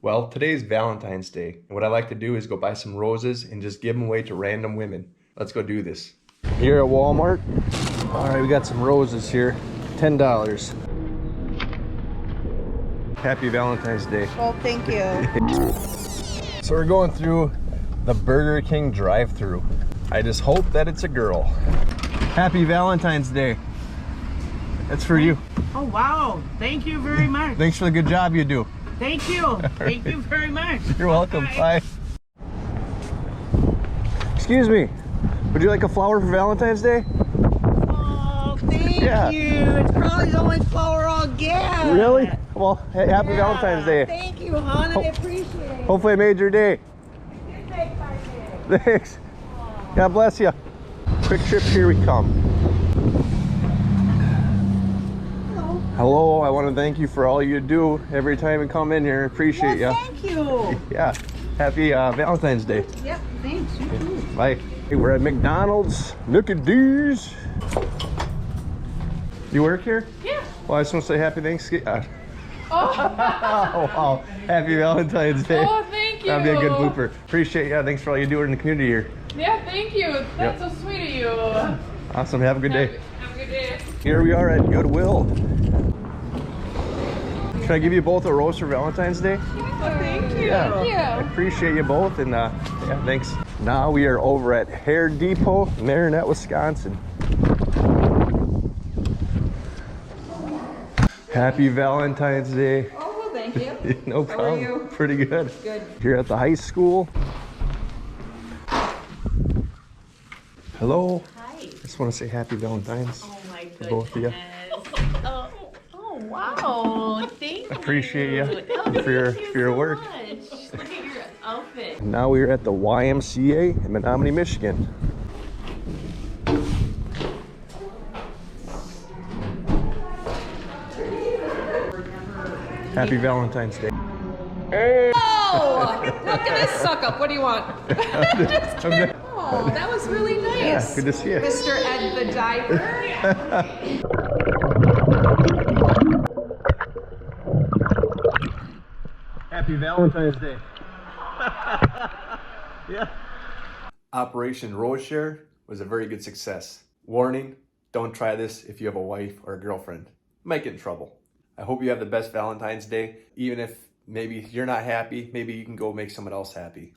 Well, today's Valentine's Day, and what I like to do is go buy some roses and just give them away to random women. Let's go do this. Here at Walmart. All right, we got some roses here, $10. Happy Valentine's Day. Well, thank you. So we're going through the Burger King drive-thru. I just hope that it's a girl. Happy Valentine's Day. That's for you. Oh, wow. Thank you very much. Thanks for the good job you do. Thank you. Thank you very much. You're welcome. Bye. Excuse me. Would you like a flower for Valentine's Day? Oh, thank you. It's probably the only flower I'll get. Really? Well, hey, happy Valentine's Day. Thank you, hon. I appreciate it. Hopefully I made your day. It did make my day. Thanks. God bless you. Quick trip, here we come. Hello. Hello, I want to thank you for all you do every time you come in here. Appreciate you. Thank you. Yeah. Happy Valentine's Day. Yep, thanks. You too. Bye. Hey, we're at McDonald's. Look at these. You work here? Yeah. Well, I just want to say happy Thanksgiving. Oh. Oh, wow. Happy Valentine's Day. Oh, thank you. That'd be a good blooper. Appreciate you. Thanks for all you do in the community here. Yeah, thank you. That's so sweet of you. Awesome. Have a good day. Have a good day. Here we are at Goodwill. Can I give you both a rose for Valentine's Day? Thank you. Yeah. Thank you. I appreciate you both, and yeah, thanks. Now we are over at Hair Depot, Marinette, Wisconsin. Happy Valentine's Day. Oh, well, thank you. No problem. How are you? Pretty good. Good. Here at the high school. Hello. Hi. Just want to say happy Valentine's. Oh my to goodness. both of you. Oh wow. Thank you. Appreciate you Oh, for your thank you for your so work. much. Look at your outfit. Now we are at the YMCA in Menominee, Michigan. Happy Valentine's Day. Hey! Oh, look at this suck up. What do you want? Oh, that was really nice. Yeah, good to see you. Mr. Ed the Diver. Happy Valentine's Day. Yeah. Operation Rose Share was a very good success. Warning, don't try this if you have a wife or a girlfriend. You might get in trouble. I hope you have the best Valentine's Day. Even if maybe you're not happy, maybe you can go make someone else happy.